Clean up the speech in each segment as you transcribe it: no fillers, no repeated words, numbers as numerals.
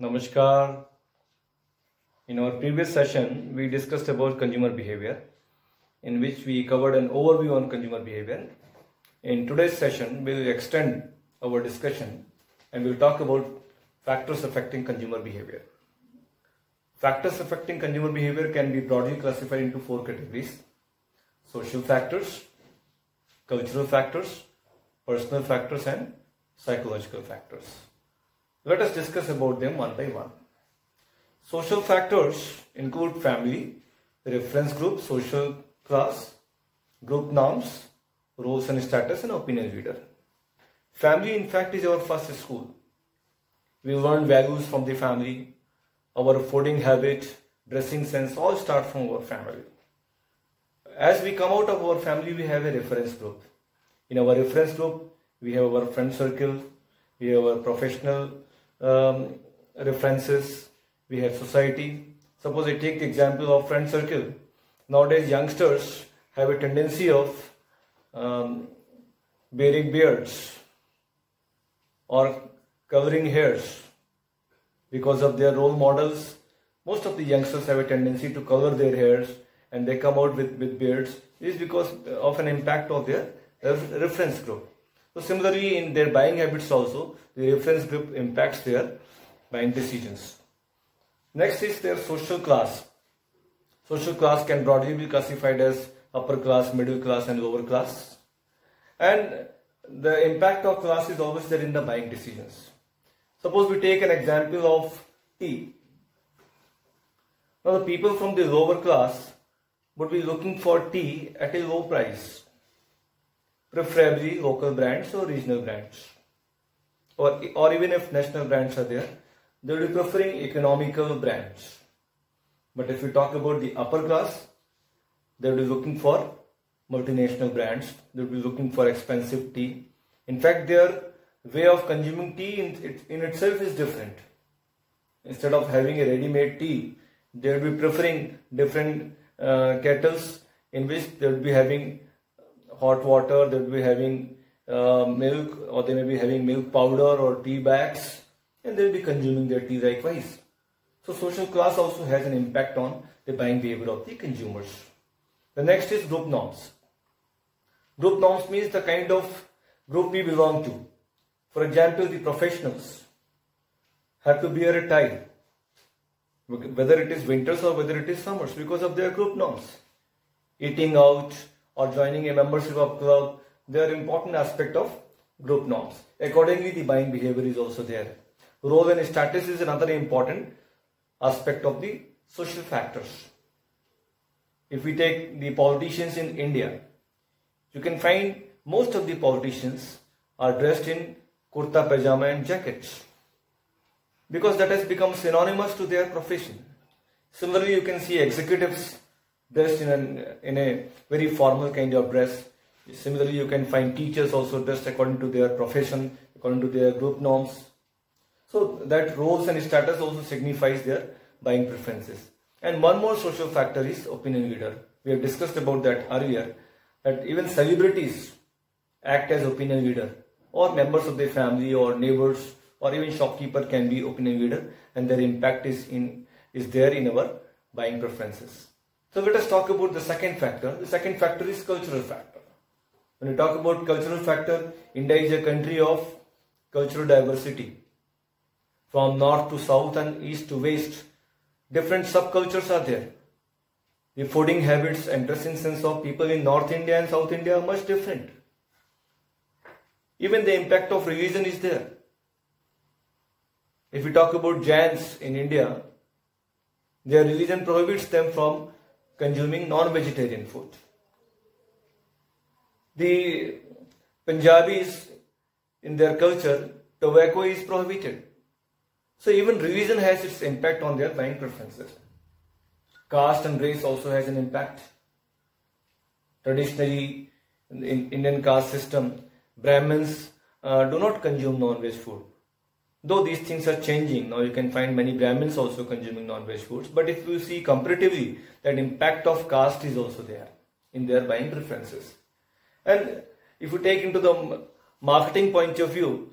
Namaskar. In our previous session, we discussed about consumer behavior, in which we covered an overview on consumer behavior. In today's session, we will extend our discussion and we will talk about factors affecting consumer behavior. Factors affecting consumer behavior can be broadly classified into four categories: social factors, cultural factors, personal factors, and psychological factors. Let us discuss about them one by one. Social factors include family, reference group, social class, group norms, roles and status, and opinion leader. Family, in fact, is our first school. We learn values from the family. Our fooding habit, dressing sense, all start from our family. As we come out of our family, we have a reference group. In our reference group, we have our friend circle, we have our professional references, we have society. Suppose I take the example of friend circle. Nowadays, youngsters have a tendency of bearing beards or covering hairs because of their role models. Most of the youngsters have a tendency to cover their hairs and they come out with beards. This is because of an impact of their reference group. So similarly, in their buying habits also, the reference group impacts their buying decisions. Next is their social class. Social class can broadly be classified as upper class, middle class, and lower class. And the impact of class is always there in the buying decisions. Suppose we take an example of tea. Now the people from the lower class would be looking for tea at a low price, preferably local brands or regional brands. Or even if national brands are there, they will be preferring economical brands. But if we talk about the upper class, they will be looking for multinational brands. They will be looking for expensive tea. In fact, their way of consuming tea in itself is different. Instead of having a ready-made tea, they will be preferring different kettles in which they will be having hot water, they will be having milk, or they may be having milk powder or tea bags, and they will be consuming their tea likewise. So social class also has an impact on the buying behavior of the consumers. The next is group norms. Group norms means the kind of group we belong to. For example, the professionals have to wear a tie, whether it is winters or whether it is summers, because of their group norms. Eating out or joining a membership of club, they are important aspect of group norms. Accordingly, the buying behavior is also there. Role and status is another important aspect of the social factors. If we take the politicians in India, you can find most of the politicians are dressed in kurta, pajama and jackets, because that has become synonymous to their profession. Similarly, you can see executives dressed in a very formal kind of dress. Similarly, you can find teachers also dressed according to their profession, according to their group norms. So that roles and status also signifies their buying preferences. And one more social factor is opinion leader. We have discussed about that earlier, that even celebrities act as opinion leader, or members of their family or neighbors or even shopkeeper can be opinion leader, and their impact is there in our buying preferences. So let us talk about the second factor. The second factor is cultural factor. When we talk about cultural factor, India is a country of cultural diversity. From north to south and east to west, different subcultures are there. The fooding habits and dressing sense of people in North India and South India are much different. Even the impact of religion is there. If we talk about Jains in India, their religion prohibits them from consuming non-vegetarian food. The Punjabis, in their culture, tobacco is prohibited. So even religion has its impact on their buying preferences. Caste and race also has an impact. Traditionally, in Indian caste system, Brahmins do not consume non-veg food. Though these things are changing, now you can find many Brahmins also consuming non-veg foods. But if you see comparatively, that impact of caste is also there in their buying preferences. And if you take into the marketing point of view,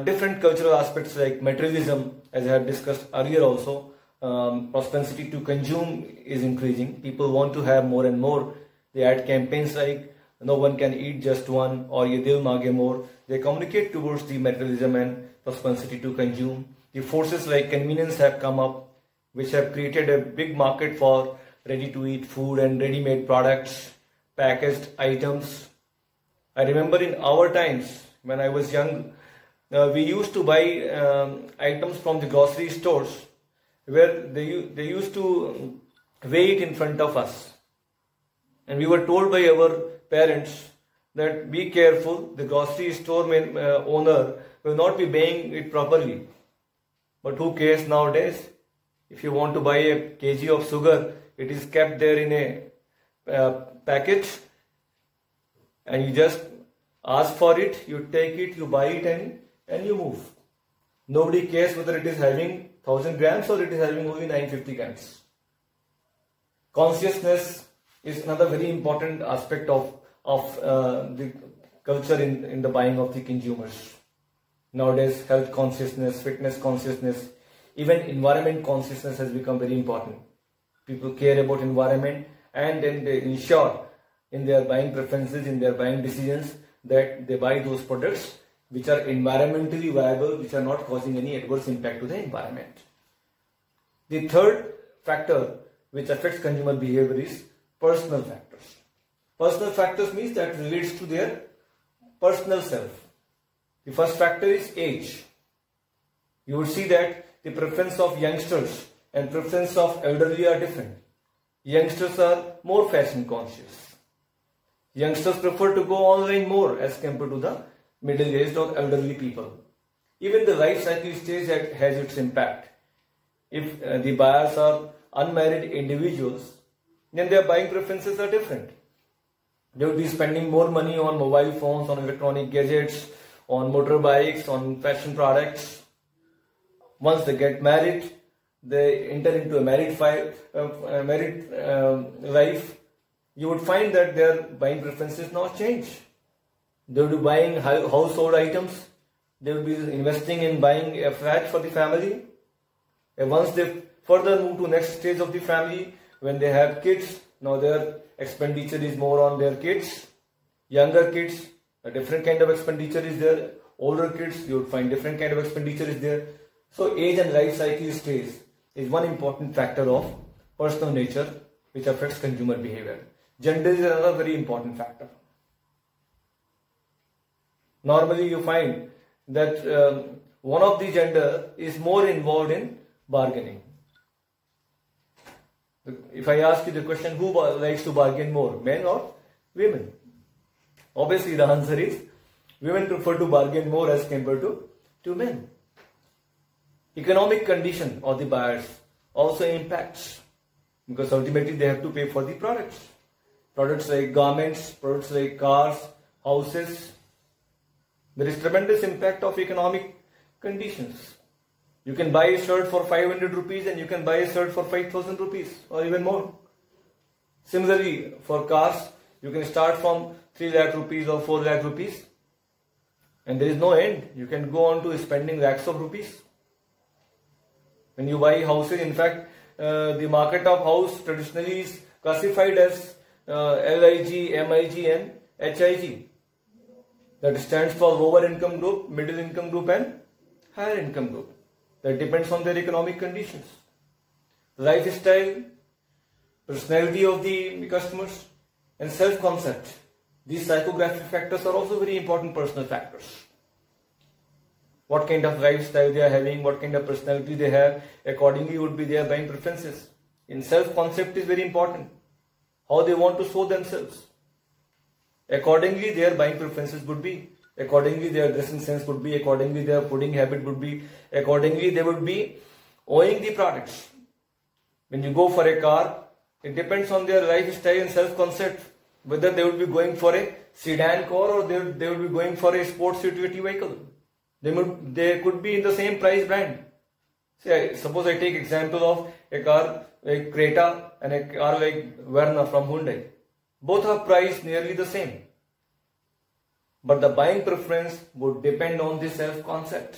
different cultural aspects like materialism, as I have discussed earlier also. Propensity to consume is increasing. People want to have more and more. They add campaigns like no one can eat just one, or ye dil maange more. They communicate towards the materialism and propensity to consume. The forces like convenience have come up, which have created a big market for ready-to-eat food and ready-made products, packaged items. I remember in our times when I was young, we used to buy items from the grocery stores where they used to weigh it in front of us, and we were told by our parents that be careful, the grocery store owner will not be weighing it properly. But who cares nowadays? If you want to buy a kg of sugar, it is kept there in a package, and you just ask for it, you take it, you buy it, and you move. Nobody cares whether it is having 1000 grams or it is having only 950 grams. Consciousness is another very important aspect of the culture in the buying of the consumers. Nowadays, health consciousness, fitness consciousness, even environment consciousness has become very important. People care about environment, and then they ensure in their buying preferences, in their buying decisions, that they buy those products which are environmentally viable, which are not causing any adverse impact to the environment. The third factor which affects consumer behavior is personal factors. Personal factors means that relates to their personal self. The first factor is age. You would see that the preference of youngsters and preference of elderly are different. Youngsters are more fashion conscious. Youngsters prefer to go online more as compared to the middle-aged or elderly people. Even the life cycle stage has its impact. If the buyers are unmarried individuals, then their buying preferences are different. They would be spending more money on mobile phones, on electronic gadgets, on motorbikes, on fashion products. Once they get married, they enter into a married life. You would find that their buying preferences now change. They would be buying household items. They would be investing in buying a flat for the family. And once they further move to next stage of the family, when they have kids, now their expenditure is more on their kids. Younger kids, a different kind of expenditure is there. Older kids, you would find different kind of expenditure is there. So age and life cycle stage is one important factor of personal nature which affects consumer behavior. Gender is another very important factor. Normally you find that one of the gender is more involved in bargaining. If I ask you the question, who likes to bargain more, men or women? Obviously the answer is women prefer to bargain more as compared to men. Economic condition of the buyers also impacts, because ultimately they have to pay for the products. Products like garments, products like cars, houses. There is tremendous impact of economic conditions. You can buy a shirt for 500 rupees and you can buy a shirt for 5,000 rupees or even more. Similarly, for cars, you can start from 3 lakh rupees or 4 lakh rupees, and there is no end. You can go on to spending lakhs of rupees. When you buy houses, in fact, the market of house traditionally is classified as LIG, MIG and HIG. That stands for lower income group, middle income group and higher income group. That depends on their economic conditions. Lifestyle, personality of the customers and self-concept. These psychographic factors are also very important personal factors. What kind of lifestyle they are having, what kind of personality they have, accordingly would be their buying preferences. In self-concept is very important. How they want to show themselves. Accordingly their buying preferences would be. Accordingly their dressing sense would be. Accordingly their fooding habit would be. Accordingly they would be owning the products. When you go for a car, it depends on their lifestyle and self-concept. Whether they would be going for a sedan car or they would be going for a sports utility vehicle. They could be in the same price band. Suppose I take example of a car like Creta and a car like Verna from Hyundai. Both are priced nearly the same. But the buying preference would depend on the self-concept.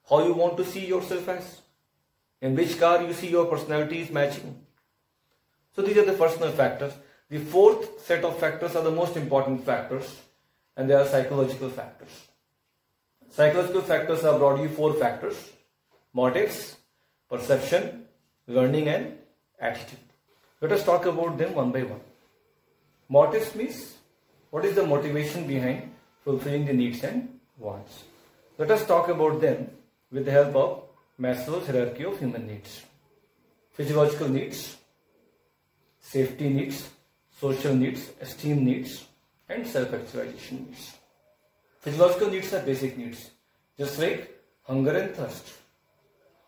How you want to see yourself as. In which car you see your personality is matching. So these are the personal factors. The fourth set of factors are the most important factors, and they are psychological factors. Psychological factors are broadly four factors: motives, perception, learning, and attitude. Let us talk about them one by one. Motives means what is the motivation behind fulfilling the needs and wants. Let us talk about them with the help of Maslow's hierarchy of human needs. Physiological needs, safety needs, social needs, esteem needs, and self-actualization needs. Physiological needs are basic needs, just like hunger and thirst.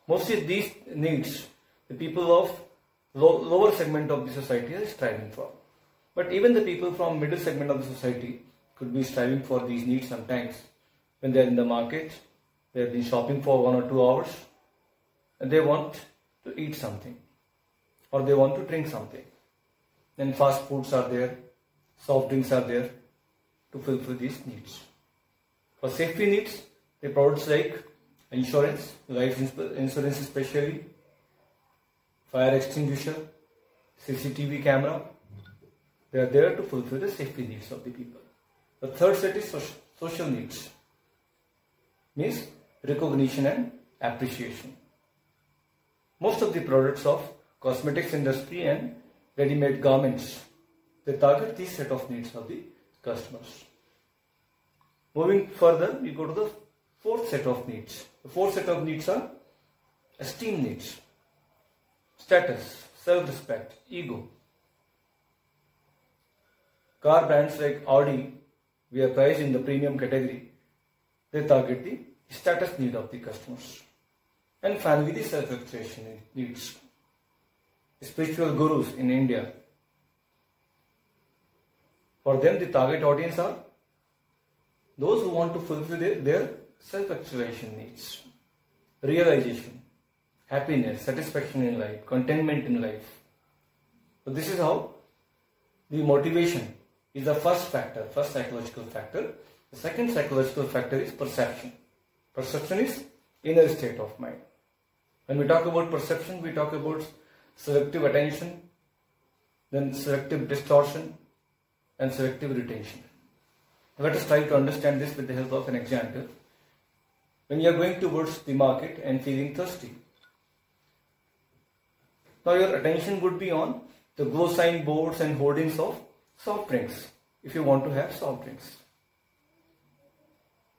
Mostly these needs, the people of lower segment of the society are striving for. But even the people from middle segment of the society could be striving for these needs sometimes. When they are in the market, they have been shopping for 1 or 2 hours, and they want to eat something, or they want to drink something. Then fast foods are there, soft drinks are there to fulfill these needs. For safety needs, the products like insurance, life insurance especially, fire extinguisher, CCTV camera, they are there to fulfill the safety needs of the people. The third set is social needs, means recognition and appreciation. Most of the products of cosmetics industry and ready-made garments, they target this set of needs of the customers. Moving further, we go to the fourth set of needs. The fourth set of needs are esteem needs, status, self-respect, ego. Car brands like Audi, we are priced in the premium category. They target the status need of the customers. And finally, the self-actualization needs. Spiritual gurus in India, for them the target audience are those who want to fulfill their self-actualization needs, realization, happiness, satisfaction in life, contentment in life. So this is how the motivation is the first factor, first psychological factor. The second psychological factor is perception. Perception is inner state of mind. When we talk about perception, we talk about selective attention, then selective distortion, and selective retention. Let us try to understand this with the help of an example. When you are going towards the market and feeling thirsty, now your attention would be on the glow sign boards and hoardings of soft drinks, if you want to have soft drinks.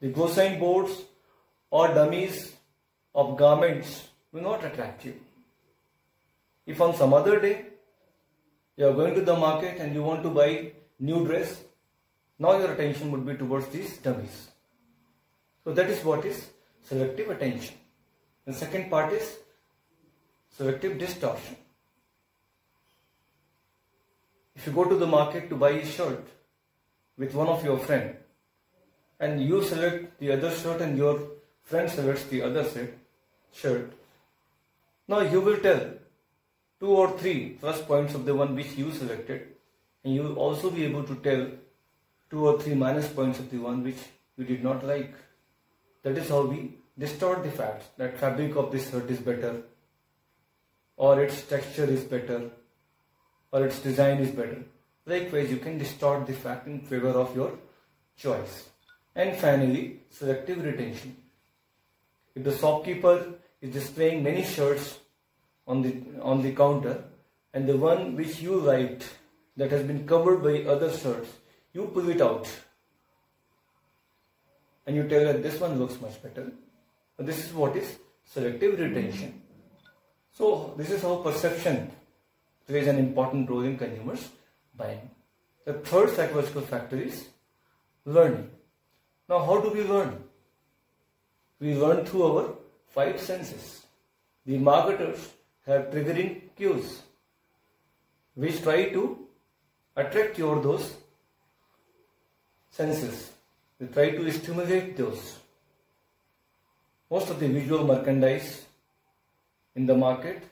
The glow sign boards or dummies of garments will not attract you. If on some other day you are going to the market and you want to buy new dress, now your attention would be towards these dummies. So that is what is selective attention. The second part is selective distortion. If you go to the market to buy a shirt with one of your friends, and you select the other shirt and your friend selects the other shirt, now you will tell 2 or 3 plus points of the one which you selected, and you will also be able to tell 2 or 3 minus points of the one which you did not like. That is how we distort the fact that fabric of this shirt is better, or its texture is better, or its design is better. Likewise, you can distort the fact in favor of your choice. And finally, selective retention. If the shopkeeper is displaying many shirts on the counter, and the one which you liked that has been covered by other shirts, you pull it out and you tell that this one looks much better. And this is what is selective retention. So this is how perception plays an important role in consumers buying. The third psychological factor is learning. Now how do we learn? We learn through our 5 senses. The marketers have triggering cues which try to attract those senses. They try to stimulate those. Most of the visual merchandise in the market,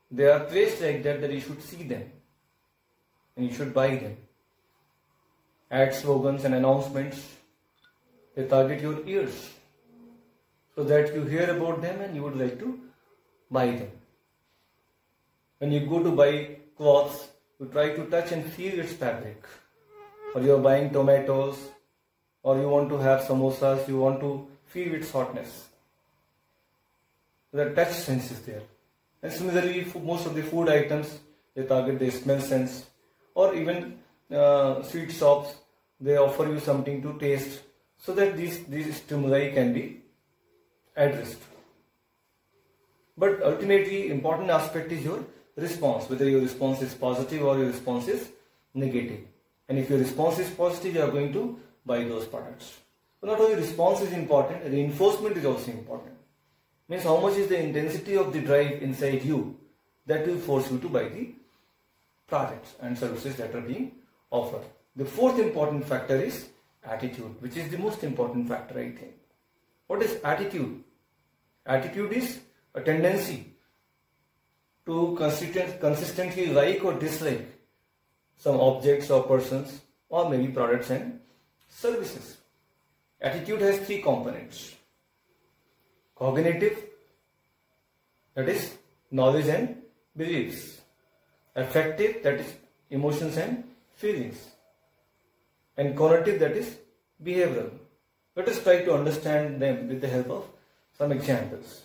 they are placed like that you should see them and you should buy them. Ad slogans and announcements they target your ears, so that you hear about them and you would like to buy them. When you go to buy clothes, you try to touch and feel its fabric. Or you are buying tomatoes, or you want to have samosas, you want to feel its hotness. The touch sense is there. And similarly, for most of the food items, they target the smell sense. Or even sweet shops, they offer you something to taste, so that these stimuli can be addressed. But ultimately, important aspect is your response, whether your response is positive or your response is negative. And if your response is positive, you are going to buy those products. So not only response is important, reinforcement is also important. Means how much is the intensity of the drive inside you that will force you to buy the products and services that are being offered. The fourth important factor is attitude, which is the most important factor, I think. What is attitude? Attitude is a tendency to consistently like or dislike some objects or persons, or maybe products and services. Attitude has three components. Cognitive, that is knowledge and beliefs. Affective, that is emotions and feelings. And cognitive, that is behavioral. Let us try to understand them with the help of some examples.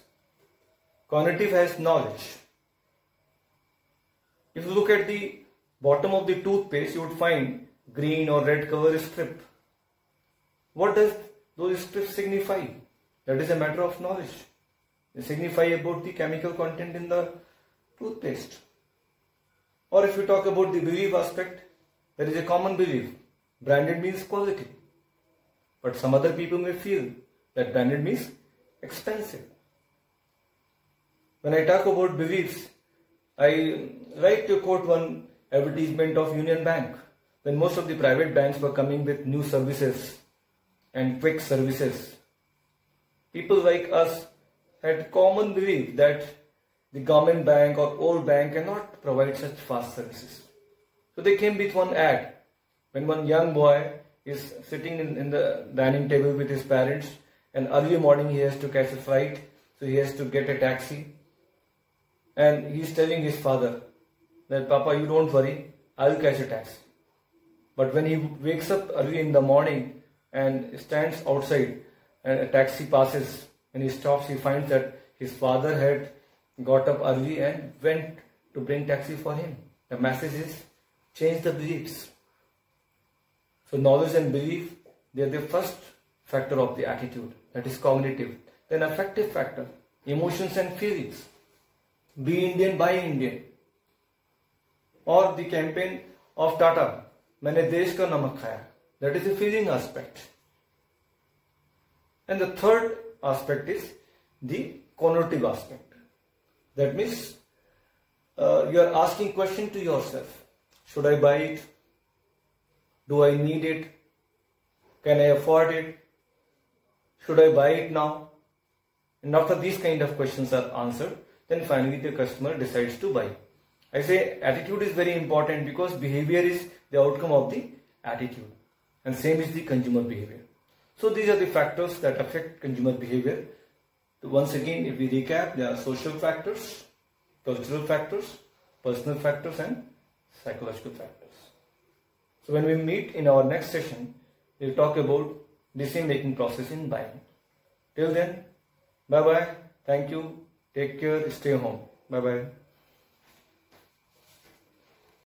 Cognitive has knowledge. If you look at the bottom of the toothpaste, you would find green or red color strip. What does those strips signify? That is a matter of knowledge. They signify about the chemical content in the toothpaste. Or if we talk about the belief aspect, there is a common belief. Branded means quality. But some other people may feel that branded means expensive. When I talk about beliefs, I like to quote one advertisement of Union Bank. When most of the private banks were coming with new services and quick services, people like us had common belief that the government bank or old bank cannot provide such fast services. So they came with one ad. When one young boy is sitting in the dining table with his parents, and early morning he has to catch a flight, so he has to get a taxi. And he is telling his father that, Papa, you don't worry, I will catch a taxi. But when he wakes up early in the morning and stands outside and a taxi passes and he stops, he finds that his father had got up early and went to bring taxi for him. The message is, change the beliefs. So knowledge and belief, they are the first factor of the attitude, that is cognitive. Then affective factor, emotions and feelings. Be Indian, buy Indian. Or the campaign of Tata, मैंने देश का नमक खाया. That is a feeling aspect. And the third aspect is the connotative aspect. That means you are asking question to yourself. Should I buy it? Do I need it? Can I afford it? Should I buy it now? And after these kind of questions are answered, then finally the customer decides to buy. I say attitude is very important because behavior is the outcome of the attitude, and same is the consumer behavior. So these are the factors that affect consumer behavior. So once again, if we recap, there are social factors, cultural factors, personal factors and psychological factors. So when we meet in our next session, we'll talk about decision making process in buying. Till then, bye bye, thank you, take care, stay home, bye bye.